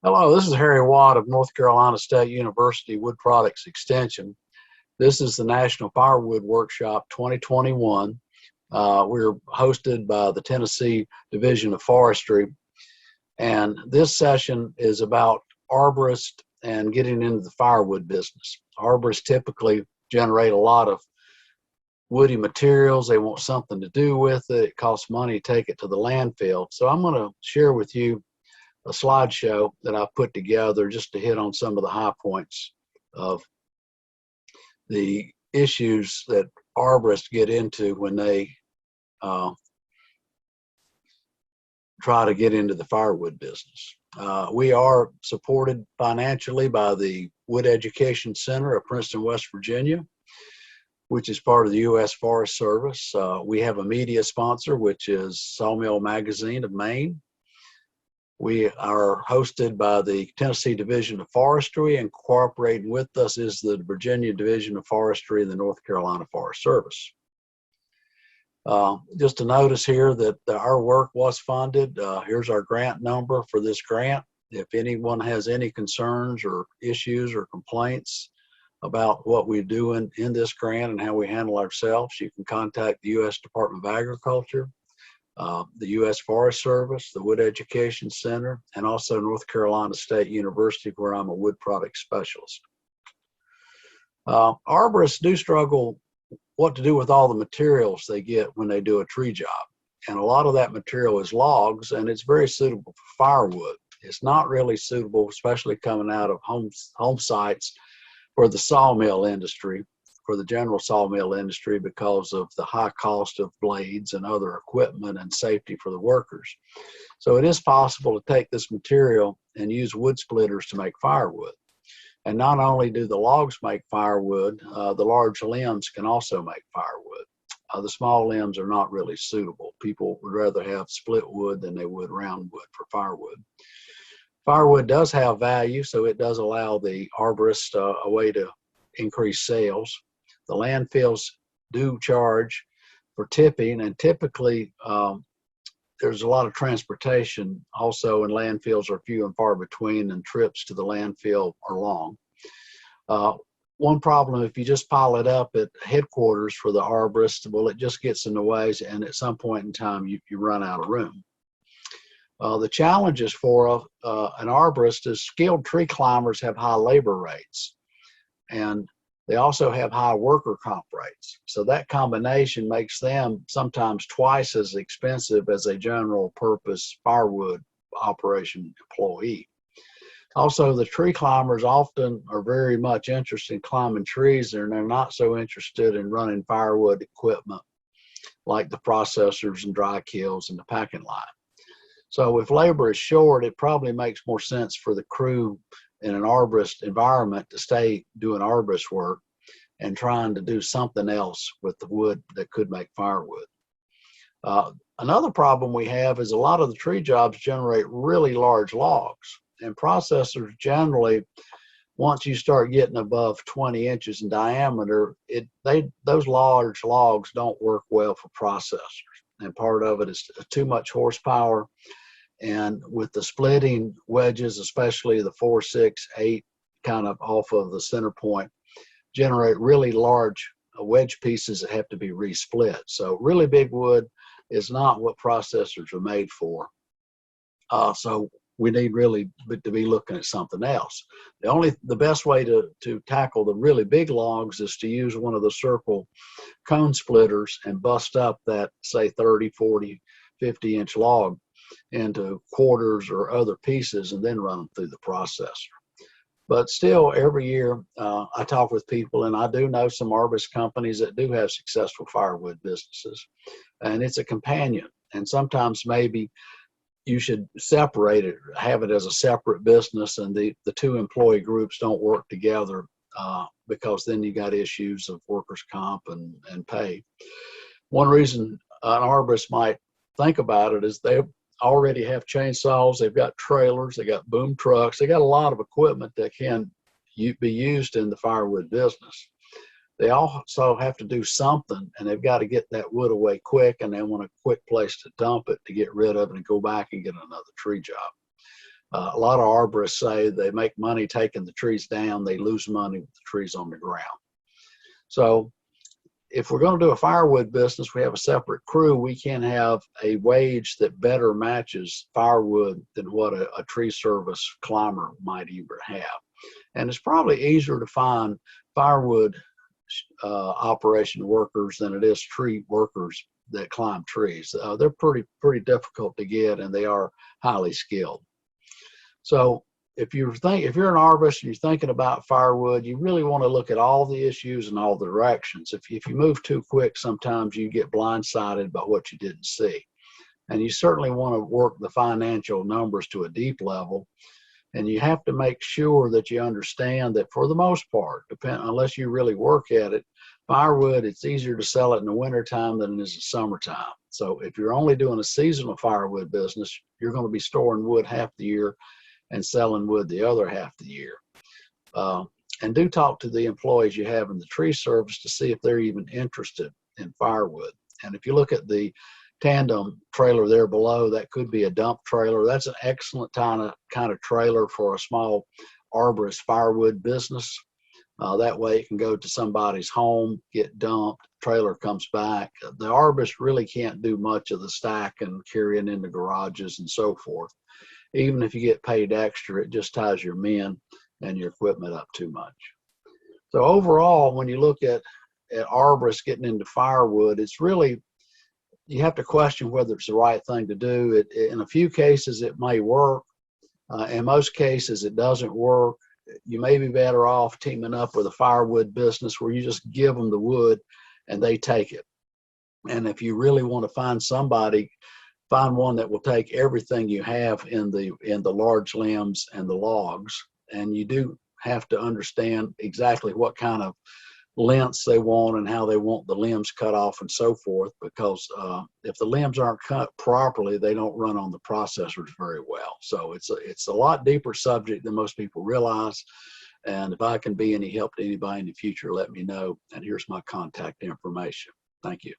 Hello, this is Harry Watt of North Carolina State University Wood Products Extension. This is the National Firewood Workshop 2021. We're hosted by the Tennessee Division of Forestry, and this session is about arborists and getting into the firewood business. Arborists typically generate a lot of woody materials. They want something to do with it. It costs money to take it to the landfill. So I'm going to share with you a slideshow that I put together just to hit on some of the high points of the issues that arborists get into when they try to get into the firewood business. We are supported financially by the Wood Education Center of Princeton, West Virginia, which is part of the U.S. Forest Service. We have a media sponsor, which is Sawmill Magazine of Maine. We are hosted by the Tennessee Division of Forestry, and cooperating with us is the Virginia Division of Forestry and the North Carolina Forest Service. Just to notice here that our work was funded. Here's our grant number for this grant. If anyone has any concerns or issues or complaints about what we're doing in this grant and how we handle ourselves, you can contact the U.S. Department of Agriculture, the U.S. Forest Service, the Wood Education Center, and also North Carolina State University, where I'm a wood product specialist. Arborists do struggle what to do with all the materials they get when they do a tree job. And a lot of that material is logs, and it's very suitable for firewood. It's not really suitable, especially coming out of home sites, for the sawmill industry, for the general sawmill industry, because of the high cost of blades and other equipment and safety for the workers. So it is possible to take this material and use wood splitters to make firewood. And not only do the logs make firewood, the large limbs can also make firewood. The small limbs are not really suitable. People would rather have split wood than they would round wood for firewood. Firewood does have value, so it does allow the arborist a way to increase sales. The landfills do charge for tipping, and typically there's a lot of transportation also, and landfills are few and far between, and trips to the landfill are long. One problem, if you just pile it up at headquarters for the arborist, well, it just gets in the way, and at some point in time you run out of room. The challenges for an arborist is skilled tree climbers have high labor rates, and they also have high worker comp rates. So that combination makes them sometimes twice as expensive as a general purpose firewood operation employee. Also, the tree climbers often are very much interested in climbing trees, and they're not so interested in running firewood equipment like the processors and dry kilns and the packing line. So if labor is short, it probably makes more sense for the crew in an arborist environment to stay doing arborist work and trying to do something else with the wood that could make firewood. Another problem we have is a lot of the tree jobs generate really large logs, and processors generally, once you start getting above 20 inches in diameter, those large logs don't work well for processors. And part of it is too much horsepower. And with the splitting wedges, especially the 4, 6, 8, kind of off of the center point, generate really large wedge pieces that have to be resplit. So really big wood is not what processors are made for. So we need really to be looking at something else. The best way to tackle the really big logs is to use one of the circle cone splitters and bust up that, say, 30, 40, 50-inch log into quarters or other pieces, and then run them through the processor. But still, every year I talk with people, and I do know some arborist companies that do have successful firewood businesses, and it's a companion. And sometimes maybe you should separate it, have it as a separate business, and the two employee groups don't work together, because then you got issues of workers' comp and pay. One reason an arborist might think about it is they already have chainsaws, they've got trailers, they got boom trucks, they got a lot of equipment that can be used in the firewood business. They also have to do something, and they've got to get that wood away quick, and they want a quick place to dump it to get rid of it and go back and get another tree job. A lot of arborists say they make money taking the trees down, they lose money with the trees on the ground. So if we're going to do a firewood business, we have a separate crew. We can have a wage that better matches firewood than what a tree service climber might even have. And it's probably easier to find firewood operation workers than it is tree workers that climb trees. They're pretty difficult to get, and they are highly skilled. So if you're an arborist and you're thinking about firewood, you really want to look at all the issues and all the directions. If you move too quick, sometimes you get blindsided by what you didn't see. And you certainly want to work the financial numbers to a deep level. And you have to make sure that you understand that for the most part, unless you really work at it, firewood, it's easier to sell it in the wintertime than it is in summertime. So if you're only doing a seasonal firewood business, you're going to be storing wood half the year and selling wood the other half the year. And do talk to the employees you have in the tree service to see if they're even interested in firewood. And if you look at the tandem trailer there below, that could be a dump trailer. That's an excellent kind of trailer for a small arborist firewood business. That way it can go to somebody's home, get dumped, trailer comes back. The arborist really can't do much of the stack and carrying in the garages and so forth. Even if you get paid extra, it just ties your men and your equipment up too much. So overall, when you look at arborists getting into firewood, it's really, you have to question whether it's the right thing to do. In a few cases, it may work. In most cases, it doesn't work. You may be better off teaming up with a firewood business where you just give them the wood and they take it. And if you really want to find one that will take everything you have in the large limbs and the logs. And you do have to understand exactly what kind of lengths they want and how they want the limbs cut off and so forth, because if the limbs aren't cut properly, they don't run on the processors very well. So it's a lot deeper subject than most people realize. And if I can be any help to anybody in the future, let me know. And here's my contact information. Thank you.